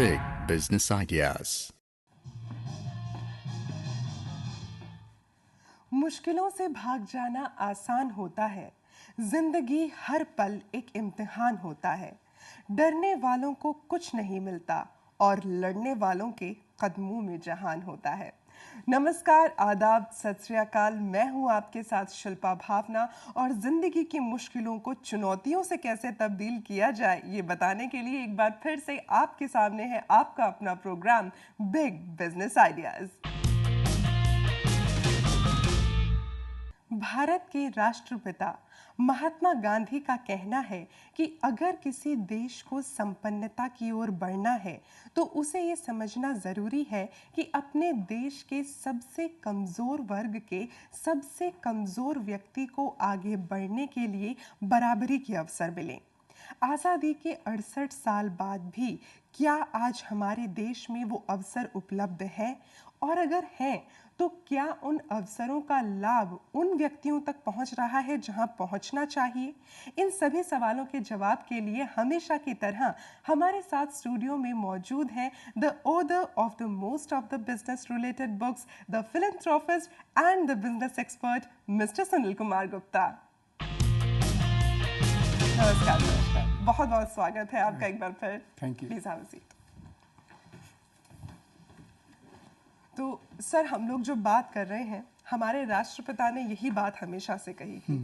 Big Business Ideas. मुश्किलों से भाग जाना आसान होता है। जिंदगी हर पल एक इम्तिहान होता है। डरने वालों को कुछ नहीं मिलता और लड़ने वालों के कदमों में जहान होता है। नमस्कार, आदाब, सत श्री अकाल। मैं हूं आपके साथ शिल्पा भावना और जिंदगी की मुश्किलों को चुनौतियों से कैसे तब्दील किया जाए ये बताने के लिए एक बार फिर से आपके सामने है आपका अपना program big business ideas. Bharat के राष्ट्रपिता महात्मा गांधी का कहना है कि अगर किसी देश को संपन्नता की ओर बढ़ना है तो उसे ये समझना जरूरी है कि अपने देश के सबसे कमजोर वर्ग के सबसे कमजोर व्यक्ति को आगे बढ़ने के लिए बराबरी के अवसर मिलें। आज़ादी के 68 साल बाद भी क्या आज हमारे देश में वो अवसर उपलब्ध है, और अगर हैं तो क्या उन अवसरों का लाभ उन व्यक्तियों तक पहुंच रहा है जहां पहुंचना चाहिए? इन सभी सवालों के जवाब के लिए हमेशा की तरह हमारे साथ स्टूडियो में मौजूद हैं the author of the most of the business related books, the philanthropist and the business expert mister Sunil Kumar Gupta. नमस्कार। बहुत बहुत स्वागत है आपका एक बार फिर। Thank you. Please have a seat. तो सर, हम लोग जो बात कर रहे हैं, हमारे राष्ट्रपिता ने यही बात हमेशा से कही थी,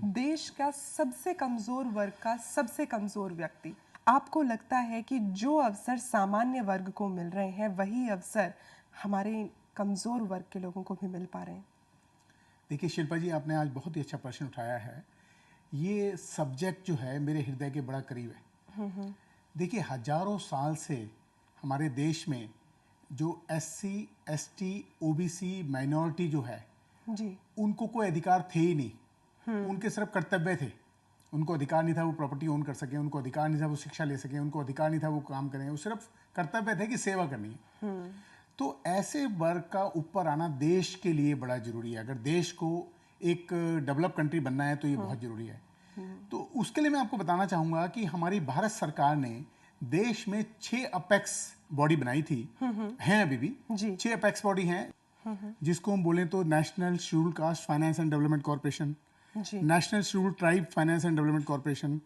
देश का सबसे कमजोर वर्ग का सबसे कमजोर व्यक्ति। आपको लगता है कि जो अवसर सामान्य वर्ग को मिल रहे हैं वही अवसर हमारे कमजोर वर्ग के लोगों को भी मिल पा रहे हैं? देखिए शिल्पा जी, आपने आज बहुत ही अच्छा प्रश्न उठाया है। ये सब्जेक्ट जो है मेरे हृदय के बड़ा करीब है। देखिए, हजारों साल से हमारे देश में जो SC, ST, OBC माइनॉरिटी जो है जी, उनको कोई अधिकार थे ही नहीं। उनके सिर्फ कर्तव्य थे। उनको अधिकार नहीं था वो प्रॉपर्टी ओन कर सके, उनको अधिकार नहीं था वो शिक्षा ले सके, उनको अधिकार नहीं था वो काम करें। वो सिर्फ कर्तव्य थे कि सेवा करनी है। तो ऐसे वर्ग का ऊपर आना देश के लिए बड़ा जरूरी है। अगर देश को एक डेवलप कंट्री बनना है तो ये बहुत जरूरी है। तो उसके लिए मैं आपको बताना चाहूंगा कि हमारी भारत सरकार ने देश में 6 अपेक्स बॉडी बनाई थी, हैं अभी भी 6 अपेक्स बॉडी हैं, जिसको हम बोलें तो national scheduled caste finance and development corporation, national scheduled tribe finance and development corporation,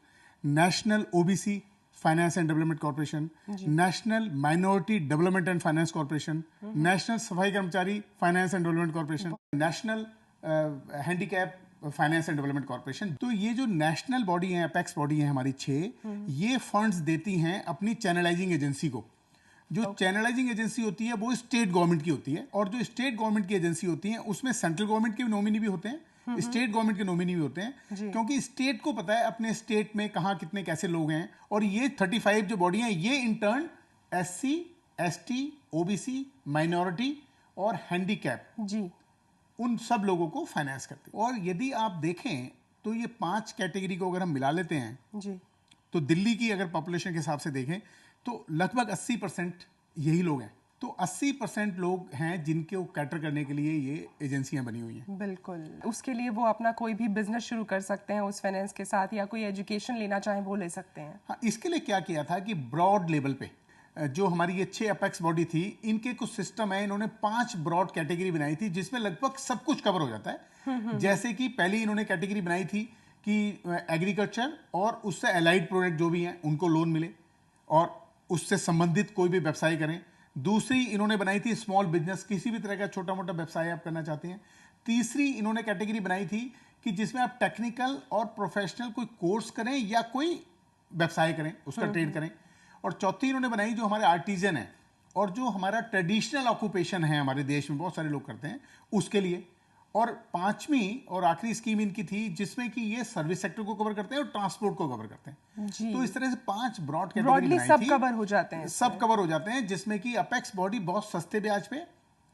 national OBC finance and development corporation, national minority development and finance corporation, national सफाई कर्मचारी finance and development corporation, national handicap finance and development corporation. तो ये जो national body है, apex body है हमारी 6, ये funds देती हैं अपनी चैनलाइजिंग एजेंसी को। जो चैनलाइजिंग एजेंसी होती है वो स्टेट गवर्नमेंट की होती है, और जो स्टेट गवर्नमेंट की एजेंसी होती है उसमें सेंट्रल गवर्नमेंट के नॉमिनी भी होते हैं, स्टेट गवर्नमेंट के नॉमिनी भी होते हैं, क्योंकि स्टेट को पता है अपने स्टेट में कहाँ कितने कैसे लोग हैं। और ये 35 जो बॉडी हैं ये intern SC, ST, OBC, minority और हैंडीकैप जी, उन सब लोगों को फाइनेंस करते हैं। और यदि आप देखें तो ये 5 कैटेगरी को अगर हम मिला लेते हैं जी, तो दिल्ली की अगर पॉपुलेशन के हिसाब से देखें तो लगभग 80% यही लोग हैं। तो 80% लोग हैं जिनके कैटर करने के लिए ये एजेंसियां बनी हुई हैं। बिल्कुल। उसके लिए वो अपना कोई भी बिजनेस शुरू कर सकते हैं उस फाइनेंस के साथ, या कोई एजुकेशन लेना चाहें वो ले सकते हैं। हाँ, इसके लिए क्या किया था कि ब्रॉड लेवल पे जो हमारी ये 6 अपेक्स बॉडी थी, इनके कुछ सिस्टम है। इन्होंने 5 ब्रॉड कैटेगरी बनाई थी जिसमें लगभग सब कुछ कवर हो जाता है। जैसे कि पहली इन्होंने कैटेगरी बनाई थी कि एग्रीकल्चर और उससे एलाइड प्रोडक्ट जो भी हैं उनको लोन मिले और उससे संबंधित कोई भी व्यवसाय करें। दूसरी इन्होंने बनाई थी स्मॉल बिजनेस, किसी भी तरह का छोटा मोटा व्यवसाय आप करना चाहते हैं। तीसरी इन्होंने कैटेगरी बनाई थी कि जिसमें आप टेक्निकल और प्रोफेशनल कोई कोर्स करें या कोई व्यवसाय करें, उसका ट्रेड करें। और चौथी इन्होंने बनाई जो हमारे आर्टिजन है और जो हमारा ट्रेडिशनल ऑक्यूपेशन है हमारे देश में बहुत सारे लोग करते हैं उसके लिए। और पांचवी और आखिरी स्कीम इनकी थी जिसमें कि ये सर्विस सेक्टर को कवर करते हैं और ट्रांसपोर्ट को कवर करते हैं। तो इस तरह से 5 ब्रॉड कैटेगरी बनाई सब थी। कवर हो जाते हैं, सब कवर हो जाते हैं, जिसमें कि अपेक्स बॉडी बहुत सस्ते ब्याज पे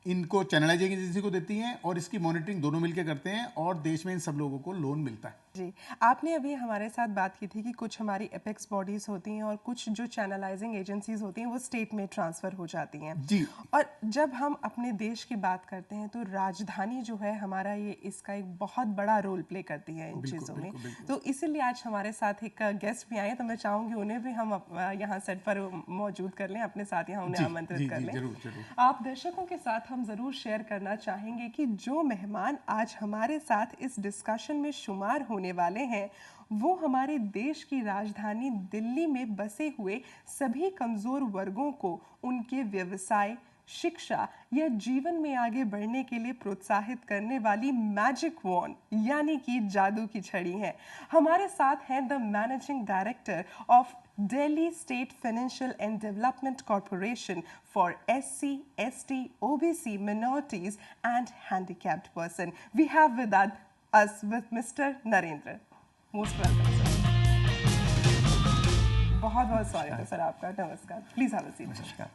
इनको चैनलाइजिंग एजेंसी को देती हैं और इसकी मॉनिटरिंग दोनों मिलकर करते हैं और देश में इन सब लोगों को लोन मिलता है। जी, आपने अभी हमारे साथ बात की थी कि कुछ हमारी एपेक्स बॉडीज होती हैं और कुछ जो चैनलाइजिंग एजेंसीज होती हैं वो स्टेट में ट्रांसफ़र हो जाती हैं। जी। और जब हम अपने देश की बात करते हैं तो राजधानी जो है हमारा, ये इसका एक बहुत बड़ा रोल प्ले करती है इन चीज़ों में। तो इसीलिए आज हमारे साथ एक गेस्ट भी आए, तो मैं चाहूँगी उन्हें भी हम यहाँ सेट पर मौजूद कर लें, अपने साथ यहाँ उन्हें आमंत्रित कर लें। जरूर। आप दर्शकों के साथ हम ज़रूर शेयर करना चाहेंगे कि जो मेहमान आज हमारे साथ इस डिस्कशन में शुमार होने वाले हैं वो हमारे देश की राजधानी दिल्ली में बसे हुए सभी कमजोर वर्गों को उनके व्यवसाय, शिक्षा या जीवन में आगे बढ़ने के लिए प्रोत्साहित करने वाली मैजिक वॉन्ड यानी कि जादू की छड़ी है। हमारे साथ हैं the managing director of Delhi State Financial and Development Corporation for SC, ST, OBC, minorities and handicapped person. We have with us with Mr. Narendra. Most welcome, sir. बहुत बहुत स्वागत है सर आपका। नमस्कार। Please have a seat. नमस्कार।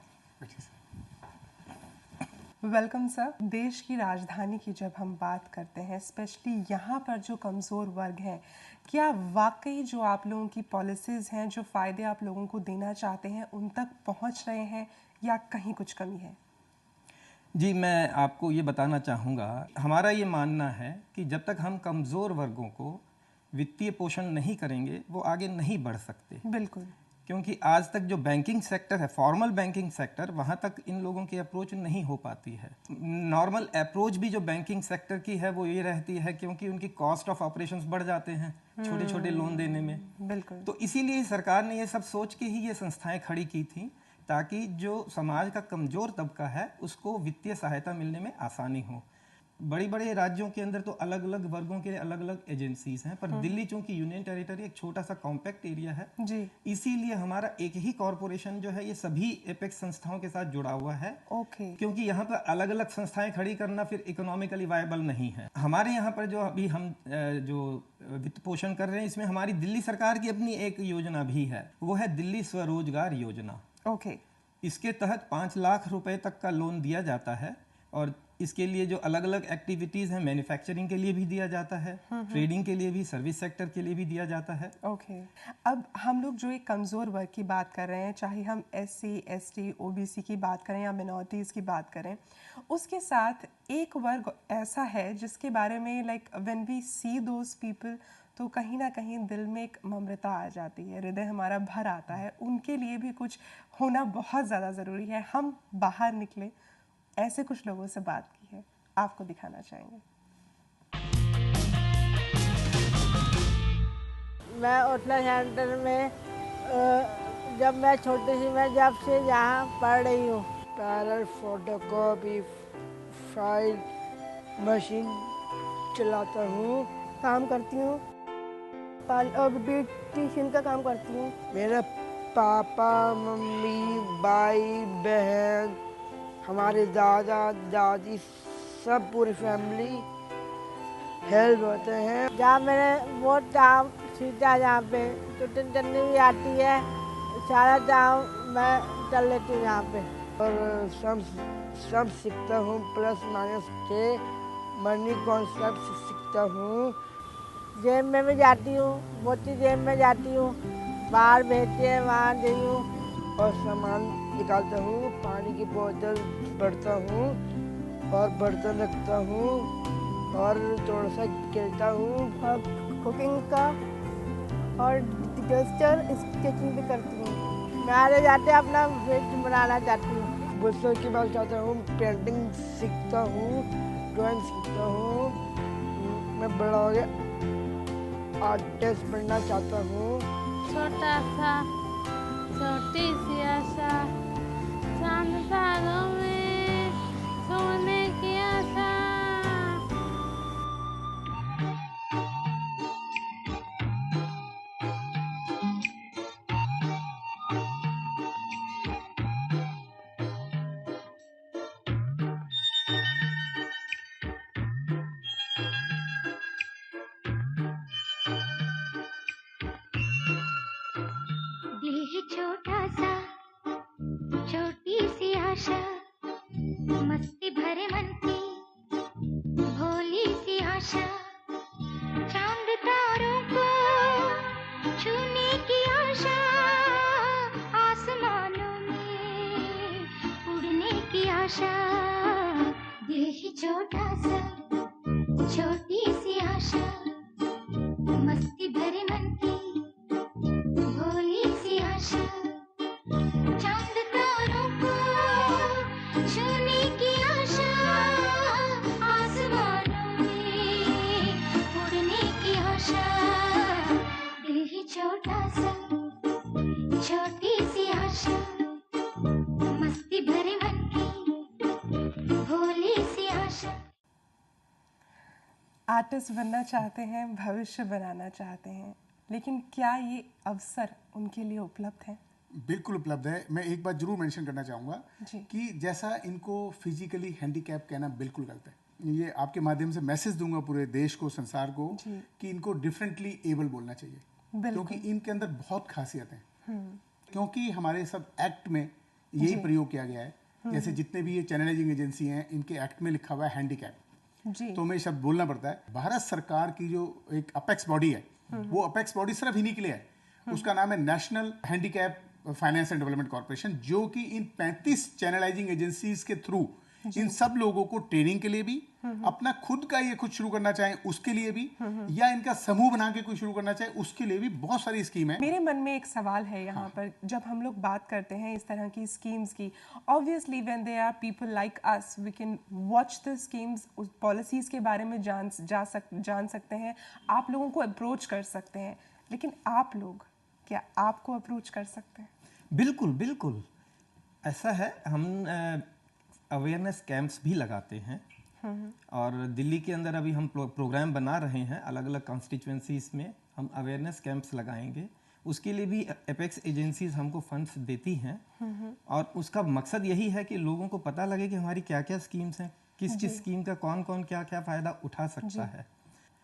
Welcome sir. देश की राजधानी की जब हम बात करते हैं, स्पेशली यहाँ पर जो कमज़ोर वर्ग हैं, क्या वाकई जो आप लोगों की पॉलिसीज़ हैं, जो फ़ायदे आप लोगों को देना चाहते हैं, उन तक पहुँच रहे हैं या कहीं कुछ कमी है? जी, मैं आपको ये बताना चाहूँगा, हमारा ये मानना है कि जब तक हम कमज़ोर वर्गों को वित्तीय पोषण नहीं करेंगे वो आगे नहीं बढ़ सकते। बिल्कुल। क्योंकि आज तक जो बैंकिंग सेक्टर है, फॉर्मल बैंकिंग सेक्टर, वहाँ तक इन लोगों की अप्रोच नहीं हो पाती है। नॉर्मल अप्रोच भी जो बैंकिंग सेक्टर की है वो ये रहती है क्योंकि उनकी कॉस्ट ऑफ ऑपरेशंस बढ़ जाते हैं छोटे छोटे लोन देने में। बिल्कुल। तो इसीलिए सरकार ने ये सब सोच के ही ये संस्थाएं खड़ी की थी ताकि जो समाज का कमज़ोर तबका है उसको वित्तीय सहायता मिलने में आसानी हो। बड़े बड़े राज्यों के अंदर तो अलग अलग वर्गों के अलग अलग एजेंसीज हैं, पर दिल्ली चूंकि यूनियन टेरिटरी एक छोटा सा कॉम्पैक्ट एरिया है जी, इसीलिए हमारा एक ही कॉरपोरेशन जो है ये सभी एपेक्स संस्थाओं के साथ जुड़ा हुआ है। ओके। क्योंकि यहाँ पर अलग अलग संस्थाएं खड़ी करना फिर इकोनॉमिकली वायबल नहीं है। हमारे यहाँ पर जो अभी हम जो वित्त पोषण कर रहे हैं, इसमें हमारी दिल्ली सरकार की अपनी एक योजना भी है, वो है दिल्ली स्वरोजगार योजना। ओके। इसके तहत 5 लाख रुपए तक का लोन दिया जाता है और इसके लिए जो अलग अलग एक्टिविटीज हैं, मैन्युफैक्चरिंग के लिए भी दिया जाता है, ट्रेडिंग के लिए भी, सर्विस सेक्टर के लिए भी दिया जाता है। ओके। अब हम लोग जो एक कमज़ोर वर्ग की बात कर रहे हैं, चाहे हम SC, ST, OBC की बात करें या मिनॉरिटीज़ की बात करें, उसके साथ एक वर्ग ऐसा है जिसके बारे में like when we see those people तो कहीं ना कहीं दिल में एक ममृता आ जाती है, हृदय हमारा भर आता है। उनके लिए भी कुछ होना बहुत ज़्यादा ज़रूरी है। हम बाहर निकले, ऐसे कुछ लोगों से बात की है, आपको दिखाना चाहेंगे। मैं ओटला सेंटर में जब मैं छोटी सी, मैं जब से यहाँ पढ़ रही हूँ, पैरल फोटोकॉपी फाइल मशीन चलाता हूँ, काम करती हूँ और ब्यूटिशियन का काम करती हूँ। मेरे पापा, मम्मी, भाई, बहन, हमारे दादा दादी, सब पूरी फैमिली हेल्प होते हैं। जहाँ मैंने वो काम सीखा, जहाँ पे तो चलनी भी आती है, सारा काम मैं चल लेती हूँ यहाँ पे, और सब सीखता हूँ, प्लस माइनस के मनी कॉन्सेप्ट सीखता हूँ। जेब में भी जाती हूँ, मोती जेब में जाती हूँ, बाहर भेजते हैं वहाँ दी हूँ, और सामान निकालता हूँ, पानी की बोतल भरता हूँ और बर्तन रखता हूँ और थोड़ा सा खेलता हूँ। और कुकिंग का और डिटेस्टर स्केचिंग भी करती हूँ। मैं आगे जाते अपना फेस बनाना चाहती हूँ। बच्चों की बात चाहता हूँ, पेंटिंग सीखता हूँ, ड्राइंग सीखता हूँ। मैं बड़ा हो गया आर्टिस्ट बनना चाहता हूँ। छोटा सा छोटी सी आशा, चांद तारों में सोने की आशा। दिल है छोटा सा, छोटी सी आशा, मस्ती भरे आशा, दिल ही छोटा सा, छोटी सी आशा, मस्ती भरे मन की भोली सी आशा, चांद तारों को छूने की आशा, आसमानों में उड़ने की आशा, दिल ही छोटा सा, छोटी सी आशा, मस्ती भरे मन की भोली सी आशा। आर्टिस्ट बनना चाहते हैं, भविष्य बनाना चाहते हैं, लेकिन क्या ये अवसर उनके लिए उपलब्ध है? बिल्कुल उपलब्ध है। मैं एक बात जरूर मेंशन करना चाहूँगा जी। कि जैसा इनको फिजिकली हैंडीकैप कहना बिल्कुल गलत है। ये आपके माध्यम से मैसेज दूंगा पूरे देश को, संसार को, कि इनको डिफरेंटली एबल बोलना चाहिए, क्योंकि इनके अंदर बहुत खासियत है। क्योंकि हमारे सब एक्ट में यही प्रयोग किया गया है। जैसे जितने भी ये चैनलाइजिंग एजेंसी हैं, इनके एक्ट में लिखा हुआ है हैंडीकैप, तो हमें शब्द बोलना पड़ता है। भारत सरकार की जो एक अपेक्स बॉडी है, वो अपेक्स बॉडी सिर्फ इन्हीं के लिए है। उसका नाम है national handicap finance and development corporation, जो कि इन 35 चैनलाइजिंग एजेंसीज के थ्रू इन सब लोगों को ट्रेनिंग के लिए भी, अपना खुद का ये कुछ शुरू करना चाहे उसके लिए भी, या इनका समूह बना के कुछ शुरू करना चाहे उसके लिए भी बहुत सारी स्कीम है। मेरे मन में एक सवाल है यहाँ पर, जब हम लोग बात करते हैं इस तरह की स्कीम्स की, obviously when they are people like us, we can watch the schemes, उस पॉलिसीज के बारे में जान सकते हैं, आप लोगों को अप्रोच कर सकते हैं, लेकिन आप लोग क्या आपको अप्रोच कर सकते हैं? बिल्कुल बिल्कुल, ऐसा है। हम अवेयरनेस कैंप्स भी लगाते हैं, और दिल्ली के अंदर अभी हम प्रोग्राम बना रहे हैं। अलग अलग कॉन्स्टिट्यूएंसीज में हम अवेयरनेस कैंप्स लगाएंगे। उसके लिए भी एपेक्स एजेंसीज हमको फंड्स देती हैं, और उसका मकसद यही है कि लोगों को पता लगे कि हमारी क्या क्या स्कीम्स हैं, किस किस स्कीम का कौन कौन क्या क्या फ़ायदा उठा सकता है।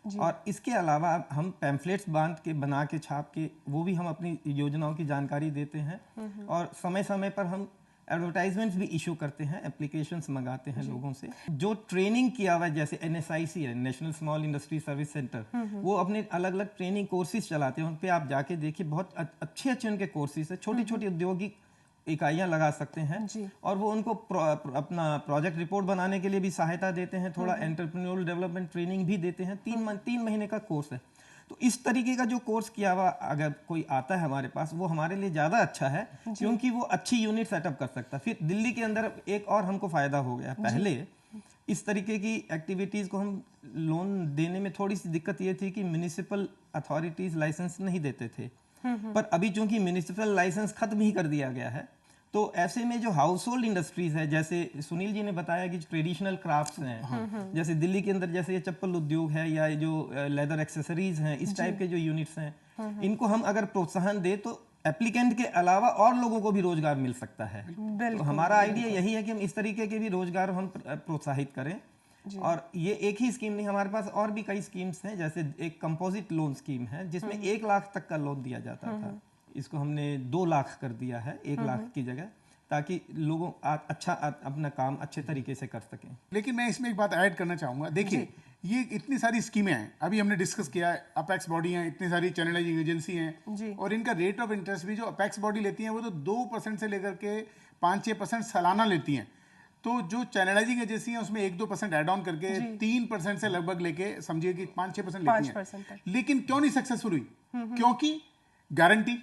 और इसके अलावा हम पैम्फलेट्स बना के छाप के वो भी हम अपनी योजनाओं की जानकारी देते हैं, और समय समय पर हम एडवर्टाइजमेंट्स भी इशू करते हैं, एप्लीकेशंस मंगाते हैं लोगों से। जो ट्रेनिंग किया हुआ है, जैसे NSIC है, national small industry service centre, वो अपने अलग अलग ट्रेनिंग कोर्सेज चलाते हैं। उन पे आप जाके देखिए, बहुत अच्छे अच्छे उनके कोर्सेज है। छोटी छोटी औद्योगिक इकाइयां लगा सकते हैं, और वो उनको अपना प्रोजेक्ट रिपोर्ट बनाने के लिए भी सहायता देते हैं। थोड़ा एंटरप्रेन्योरल डेवलपमेंट ट्रेनिंग भी देते हैं। 3 महीने का कोर्स है। तो इस तरीके का जो कोर्स किया हुआ अगर कोई आता है हमारे पास, वो हमारे लिए ज़्यादा अच्छा है, क्योंकि वो अच्छी यूनिट सेटअप कर सकता है। फिर दिल्ली के अंदर एक और हमको फ़ायदा हो गया। पहले इस तरीके की एक्टिविटीज़ को हम लोन देने में थोड़ी सी दिक्कत ये थी कि म्यूनिसिपल अथॉरिटीज़ लाइसेंस नहीं देते थे, पर अभी चूंकि म्यूनिसिपल लाइसेंस खत्म ही कर दिया गया है, तो ऐसे में जो हाउस होल्ड इंडस्ट्रीज है, जैसे सुनील जी ने बताया कि ट्रेडिशनल क्राफ्ट्स हैं, जैसे दिल्ली के अंदर जैसे ये चप्पल उद्योग है, या जो लेदर एक्सेसरीज हैं, इस टाइप के जो यूनिट्स हैं, इनको हम अगर प्रोत्साहन दे तो एप्लीकेंट के अलावा और लोगों को भी रोजगार मिल सकता है। तो हमारा आइडिया यही है कि हम इस तरीके के भी रोजगार हम प्रोत्साहित करें। और ये एक ही स्कीम नहीं, हमारे पास और भी कई स्कीम्स हैं। जैसे एक कंपोजिट लोन स्कीम है, जिसमें 1 लाख तक का लोन दिया जाता था। इसको हमने 2 लाख कर दिया है 1 लाख की जगह, ताकि लोगों अच्छा अपना काम अच्छे तरीके से कर सकें। लेकिन मैं इसमें एक बात ऐड करना चाहूँगा। देखिए, ये इतनी सारी स्कीमें हैं, अभी हमने डिस्कस किया, अपेक्स बॉडी हैं, इतनी सारी चैनलाइजिंग एजेंसी हैं, और इनका रेट ऑफ इंटरेस्ट भी जो अपेक्स बॉडी लेती हैं वो तो 2% से लेकर के 5-6% सालाना लेती हैं। तो जो चैनलाइजिंग एजेंसी है उसमें 1-2% एड ऑन करके 3% से लगभग लेके समझिए कि 5-6% लेती हैं। लेकिन क्यों नहीं सक्सेसफुल हुई? क्योंकि गारंटी,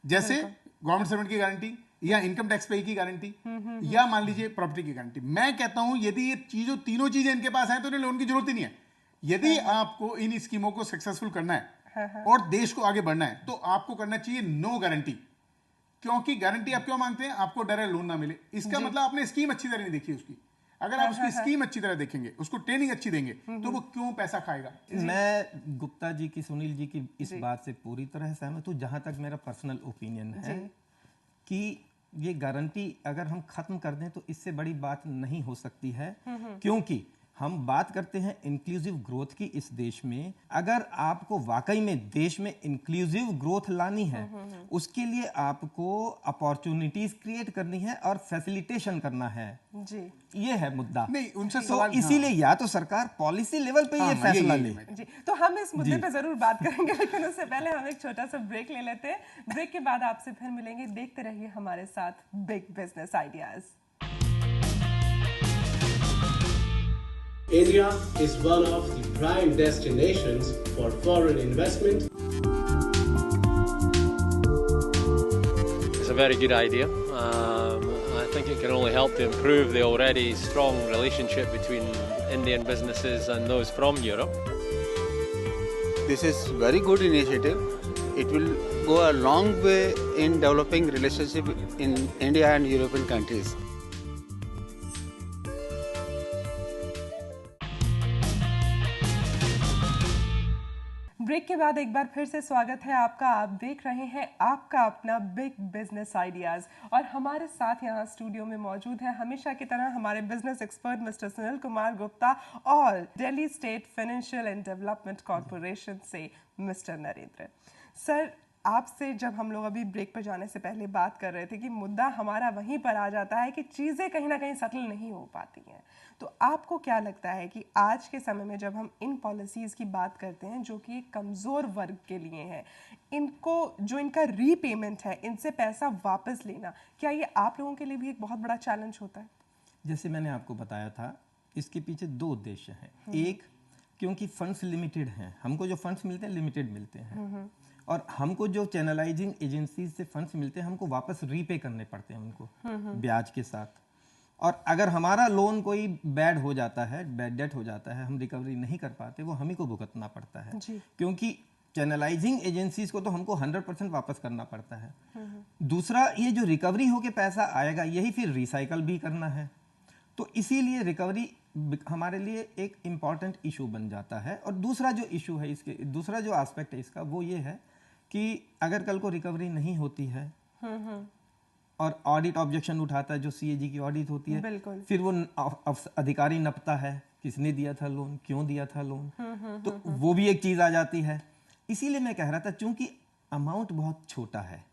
जैसे गवर्नमेंट सर्वेंट की गारंटी, या इनकम टैक्स पे की गारंटी, या मान लीजिए प्रॉपर्टी की गारंटी। मैं कहता हूं यदि ये तीनों चीजें इनके पास हैं तो इन्हें लोन की जरूरत ही नहीं है। यदि आपको इन स्कीमों को सक्सेसफुल करना है और देश को आगे बढ़ना है, तो आपको करना चाहिए नो गारंटी। क्योंकि गारंटी आप क्यों मांगते हैं? आपको डर है लोन ना मिले। इसका मतलब आपने स्कीम अच्छी तरह नहीं देखी उसकी। अगर आप उसकी स्कीम अच्छी तरह देखेंगे, उसको ट्रेनिंग अच्छी देंगे, तो वो क्यों पैसा खाएगा? मैं गुप्ता जी की, सुनील जी की इस बात से पूरी तरह सहमत हूँ। जहां तक मेरा पर्सनल ओपिनियन है कि ये गारंटी अगर हम खत्म कर दें तो इससे बड़ी बात नहीं हो सकती है, क्योंकि हम बात करते हैं इंक्लूसिव ग्रोथ की इस देश में। अगर आपको वाकई में देश में इंक्लूसिव ग्रोथ लानी है, उसके लिए आपको अपॉर्चुनिटीज क्रिएट करनी है और फैसिलिटेशन करना है। जी, ये है मुद्दा। नहीं, उनसे तो इसीलिए या तो सरकार पॉलिसी लेवल पे ये फैसला ले। जी, तो हम इस मुद्दे पे जरूर बात करेंगे, लेकिन उससे पहले हम एक छोटा सा ब्रेक ले लेते हैं। ब्रेक के बाद आपसे फिर मिलेंगे। देखते रहिए हमारे साथ big business ideas. India is one of the prime destinations for foreign investment. It's a very good idea. I think it can only help to improve the already strong relationship between Indian businesses and those from Europe. This is very good initiative. It will go a long way in developing relationship in India and European countries. Break के बाद एक बार फिर से स्वागत है आपका। आप देख रहे हैं आपका अपना बिग बिजनेस आइडियाज और हमारे साथ यहाँ स्टूडियो में मौजूद है हमेशा की तरह हमारे business expert mister Sunil Kumar Gupta और Delhi state financial and development corporation से मिस्टर नरेंद्र। सर, आपसे जब हम लोग अभी ब्रेक पर जाने से पहले बात कर रहे थे कि मुद्दा हमारा वहीं पर आ जाता है कि चीज़ें कहीं ना कहीं सेटल नहीं हो पाती हैं, तो आपको क्या लगता है कि आज के समय में जब हम इन पॉलिसीज़ की बात करते हैं जो कि एक कमज़ोर वर्ग के लिए हैं, इनको जो इनका रीपेमेंट है, इनसे पैसा वापस लेना, क्या ये आप लोगों के लिए भी एक बहुत बड़ा चैलेंज होता है? जैसे मैंने आपको बताया था, इसके पीछे दो उद्देश्य हैं। एक, क्योंकि फंड्स लिमिटेड हैं, हमको जो फंड्स मिलते हैं लिमिटेड मिलते हैं, और हमको जो चैनलाइजिंग एजेंसी से फंड्स मिलते हैं हमको वापस रीपे करने पड़ते हैं उनको ब्याज के साथ। और अगर हमारा लोन कोई बैड हो जाता है, बैड डेट हो जाता है, हम रिकवरी नहीं कर पाते, वो हम ही को भुगतना पड़ता है, क्योंकि चैनलाइजिंग एजेंसीज को तो हमको 100% वापस करना पड़ता है। दूसरा, ये जो रिकवरी होके पैसा आएगा यही फिर रिसाइकल भी करना है, तो इसीलिए रिकवरी हमारे लिए एक इम्पॉर्टेंट इशू बन जाता है। और दूसरा जो इशू है इसके, दूसरा जो एस्पेक्ट है इसका, वो ये है कि अगर कल को रिकवरी नहीं होती है और ऑडिट ऑब्जेक्शन उठाता है, जो सीएजी की ऑडिट होती है, फिर वो अधिकारी नपता है किसने दिया था लोन, क्यों दिया था लोन, तो वो भी एक चीज आ जाती है। इसीलिए मैं कह रहा था, चूंकि अमाउंट बहुत छोटा है,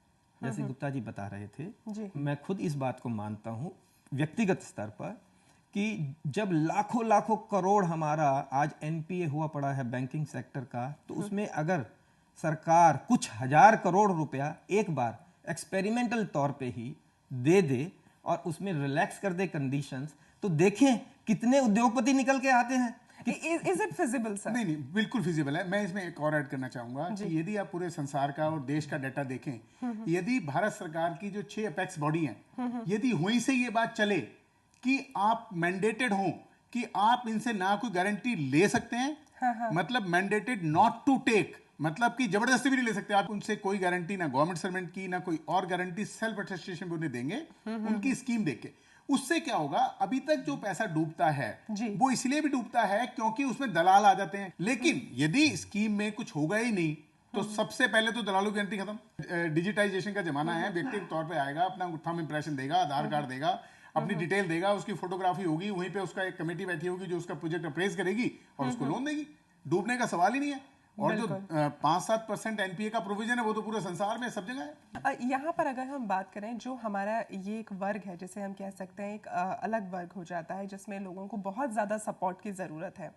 जैसे गुप्ता जी बता रहे थे, मैं खुद इस बात को मानता हूँ व्यक्तिगत स्तर पर कि जब लाखों लाखों करोड़ हमारा आज एनपीए हुआ पड़ा है बैंकिंग सेक्टर का, तो उसमें अगर सरकार कुछ हजार करोड़ रुपया एक बार एक्सपेरिमेंटल तौर पे ही दे दे और उसमें रिलैक्स कर दे कंडीशंस, तो देखें कितने उद्योगपति निकल के आते हैं। Is it feasible, sir? नहीं, बिल्कुल फिजिबल है। मैं इसमें एक और ऐड करना चाहूंगा कि यदि आप पूरे संसार का और देश का डाटा देखें, यदि भारत सरकार की जो 6 अपेक्स बॉडी हैं, यदि वहीं से ये बात चले कि आप मैंडेटेड हो कि आप इनसे ना कोई गारंटी ले सकते हैं, मतलब मैंडेटेड नॉट टू टेक, मतलब कि जबरदस्ती भी नहीं ले सकते आप उनसे कोई गारंटी, ना गवर्नमेंट सर्वेंट की ना कोई और गारंटी, सेल्फ अटेस्टेशन भी उन्हें देंगे उनकी स्कीम देख के। उससे क्या होगा, अभी तक जो पैसा डूबता है वो इसलिए भी डूबता है क्योंकि उसमें दलाल आ जाते हैं। लेकिन यदि स्कीम में कुछ होगा ही नहीं तो सबसे पहले तो दलालों की एंट्री खत्म। डिजिटाइजेशन का जमाना है, व्यक्तिगत तौर पे आएगा, अपना थंब इंप्रेशन देगा, आधार कार्ड देगा, अपनी डिटेल देगा, उसकी फोटोग्राफी होगी, वहीं पे उसका एक कमेटी बैठी होगी जो उसका प्रोजेक्ट अप्रेज करेगी और उसको लोन देगी। डूबने का सवाल ही नहीं है। और जो 5-7% एनपीए का प्रोविजन है वो तो पूरे संसार में सब जगह है। यहाँ पर अगर हम बात करें, जो हमारा ये एक वर्ग है, जैसे हम कह सकते हैं एक अलग वर्ग हो जाता है जिसमें लोगों को बहुत ज़्यादा सपोर्ट की ज़रूरत है,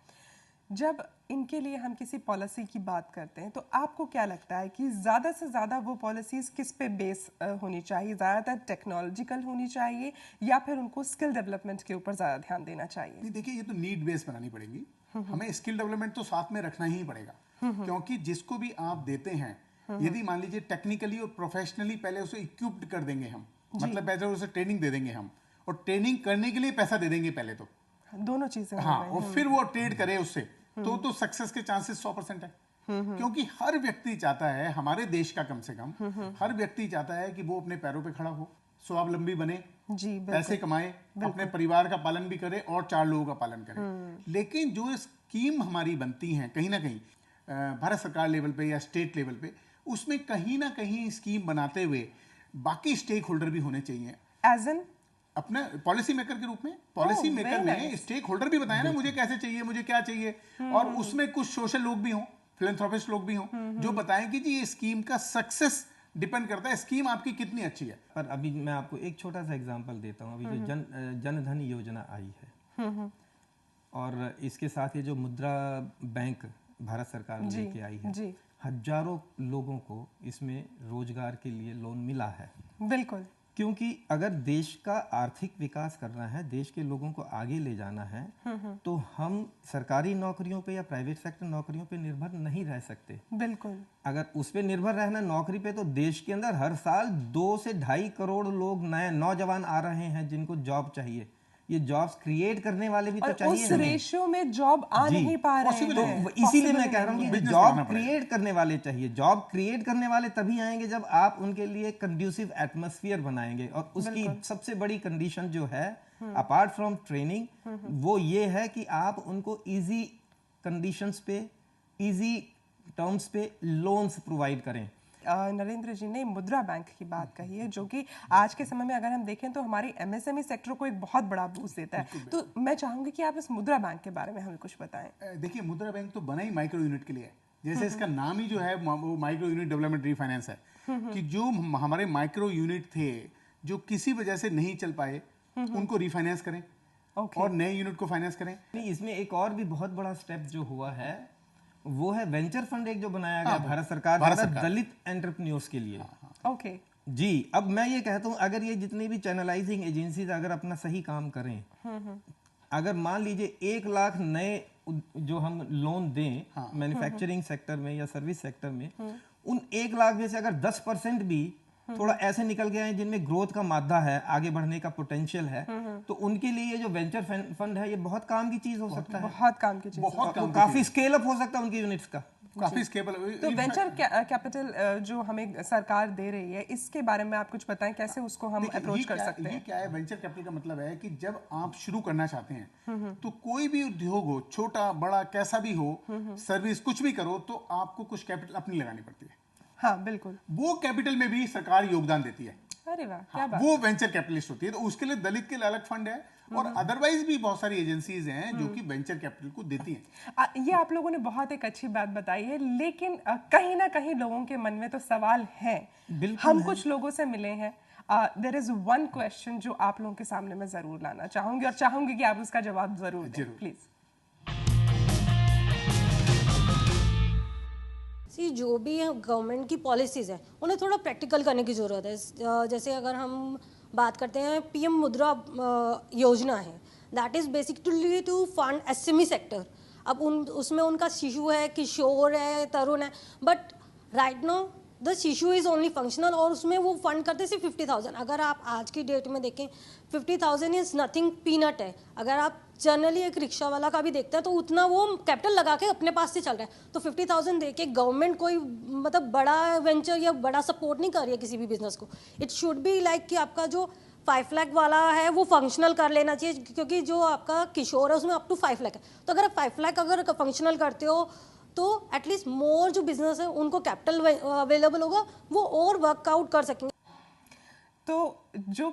जब इनके लिए हम किसी पॉलिसी की बात करते हैं तो आपको क्या लगता है कि ज़्यादा से ज़्यादा वो पॉलिसीज किस पे बेस होनी चाहिए? ज़्यादातर टेक्नोलॉजिकल होनी चाहिए या फिर उनको स्किल डेवलपमेंट के ऊपर ज़्यादा ध्यान देना चाहिए? देखिए, ये तो नीड बेस बनानी पड़ेगी, हमें स्किल डेवलपमेंट तो साथ में रखना ही पड़ेगा, क्योंकि जिसको भी आप देते हैं, यदि मान लीजिए टेक्निकली और प्रोफेशनली पहले उसे इक्विप्ड कर देंगे हम, मतलब पहले उसे ट्रेनिंग दे देंगे हम, और ट्रेनिंग करने के लिए पैसा दे देंगे पहले तो, दोनों चीजें, हाँ, और फिर वो ट्रेड करे उससे, तो सक्सेस के चांसेस 100% है। क्योंकि हर व्यक्ति चाहता है, हमारे देश का कम से कम हर व्यक्ति चाहता है कि वो अपने पैरों पे खड़ा हो, स्वावलंबी बने, पैसे कमाए, अपने परिवार का पालन भी करे और 4 लोगों का पालन करे। लेकिन जो स्कीम हमारी बनती हैं कहीं ना कहीं भारत सरकार लेवल पे या स्टेट लेवल पे, उसमें कहीं ना कहीं स्कीम बनाते हुए बाकी स्टेक होल्डर भी होने चाहिए, एज एन अपना पॉलिसी मेकर के रूप में। पॉलिसी मेकर में स्टेक होल्डर भी बताया ना, मुझे कैसे चाहिए, मुझे क्या चाहिए, और उसमें कुछ सोशल लोग भी हों, फिलैंथ्रोपिस्ट लोग भी हों, जो बताएं कि जी ये स्कीम का सक्सेस डिपेंड करता है स्कीम आपकी कितनी अच्छी है। पर अभी मैं आपको एक छोटा सा एग्जांपल देता हूँ। अभी जो जन धन योजना आई है और इसके साथ ये जो मुद्रा बैंक भारत सरकार लेके आई है, हजारों लोगों को इसमें रोजगार के लिए लोन मिला है। बिल्कुल। क्योंकि अगर देश का आर्थिक विकास करना है, देश के लोगों को आगे ले जाना है, तो हम सरकारी नौकरियों पे या प्राइवेट सेक्टर नौकरियों पे निर्भर नहीं रह सकते। बिल्कुल। अगर उस पे निर्भर रहना नौकरी पे, तो देश के अंदर हर साल 2 से 2.5 करोड़ लोग नए नौजवान आ रहे हैं जिनको जॉब चाहिए। ये जॉब्स क्रिएट करने वाले भी तो चाहिए। उस रेशियो में जॉब आ नहीं पा रहे हैं। तो इसीलिए मैं कह रहा हूँ कि जॉब क्रिएट करने वाले चाहिए। जॉब क्रिएट करने वाले तभी आएंगे जब आप उनके लिए कंड्यूसिव एटमॉस्फेयर बनाएंगे। और उसकी सबसे बड़ी कंडीशन जो है, अपार्ट फ्रॉम ट्रेनिंग, वो ये है कि आप उनको इजी कंडीशंस पे, इजी टर्म्स पे लोन्स प्रोवाइड करें। नरेंद्र जी ने मुद्रा बैंक की बात कही है, जो कि आज के समय में अगर हम देखें तो हमारी एमएसएमई सेक्टर को एक बहुत बड़ा बूस्ट देता है। तो मैं चाहूंगी कि आप इस मुद्रा बैंक के बारे में हमें कुछ बताएं। देखिए, मुद्रा बैंक तो बना ही माइक्रो यूनिट के लिए है। जैसे इसका नाम ही जो है वो माइक्रो यूनिट डेवलपमेंट रीफाइनेंस है, कि जो हमारे माइक्रो यूनिट थे जो किसी वजह से नहीं चल पाए, उनको रीफाइनेंस करें और नए यूनिट को फाइनेंस करें। इसमें एक और भी बहुत बड़ा स्टेप जो हुआ है वो है वेंचर फंड एक जो बनाया गया भारत सरकार द्वारा दलित एंटरप्रेन्योर्स के लिए। ओके जी। अब मैं ये कहता हूँ, अगर ये जितनी भी चैनलाइजिंग एजेंसीज अगर अपना सही काम करें, अगर मान लीजिए 1 लाख नए जो हम लोन दें मैन्युफैक्चरिंग सेक्टर में या सर्विस सेक्टर में, उन 1 लाख में से अगर 10% भी थोड़ा ऐसे निकल गए हैं जिनमें ग्रोथ का मादा है, आगे बढ़ने का पोटेंशियल है, तो उनके लिए ये जो वेंचर फंड है ये बहुत काम की चीज हो सकता है। बहुत काम की चीज, काफी स्केल अप हो सकता है उनकी यूनिट्स का, काफी स्केल। तो वेंचर कैपिटल जो हमें सरकार दे रही है, इसके बारे में आप कुछ बताएं, कैसे उसको हम अप्रोच कर सकते हैं? ये क्या है, वेंचर कैपिटल का मतलब है कि जब आप शुरू करना चाहते हैं तो कोई भी उद्योग हो, छोटा बड़ा कैसा भी हो, सर्विस कुछ भी करो, तो आपको कुछ कैपिटल अपनी लगानी पड़ती है। हाँ बिल्कुल। वो कैपिटल में भी सरकार योगदान देती है। अरे वाह, क्या बात। वो वेंचर कैपिटलिस्ट होती है। तो उसके लिए दलित के लिए अलग फंड है, और अदरवाइज भी बहुत सारी एजेंसीज हैं जो कि वेंचर कैपिटल को देती हैं। ये आप लोगों ने बहुत एक अच्छी बात बताई है, लेकिन कहीं ना कहीं लोगों के मन में तो सवाल है। हम कुछ लोगों से मिले हैं। देयर इज वन क्वेश्चन जो आप लोगों के सामने मैं जरूर लाना चाहूंगी, और चाहूंगी कि आप उसका जवाब जरूर दें, प्लीज। जो भी गवर्नमेंट की पॉलिसीज है उन्हें थोड़ा प्रैक्टिकल करने की ज़रूरत है। जैसे अगर हम बात करते हैं पीएम मुद्रा योजना है, that is basically to fund SME sector. अब उसमें उनका शिशु है, किशोर है, तरुण है, but right now the Shishu is only functional, और उसमें वो फंड करते सिर्फ 50,000। अगर आप आज की डेट में देखें 50,000 इज़ नथिंग, पीनट है। अगर आप जनरली एक रिक्शा वाला का भी देखते हैं तो उतना वो कैपिटल लगा के अपने पास से चल रहा है। तो 50,000 दे के गवर्नमेंट कोई मतलब बड़ा वेंचर या बड़ा सपोर्ट नहीं कर रही है किसी भी बिजनेस को। इट शुड बी लाइक कि आपका जो 5 लाख वाला है वो फंक्शनल कर लेना चाहिए, क्योंकि जो आपका किशोर है उसमें अप टू 5 लाख है। तो अगर आप 5 लाख अगर फंक्शनल करते हो तो एटलीस्ट मोर जो बिजनेस है उनको कैपिटल अवेलेबल होगा, वो और वर्कआउट कर सकेंगे। तो जो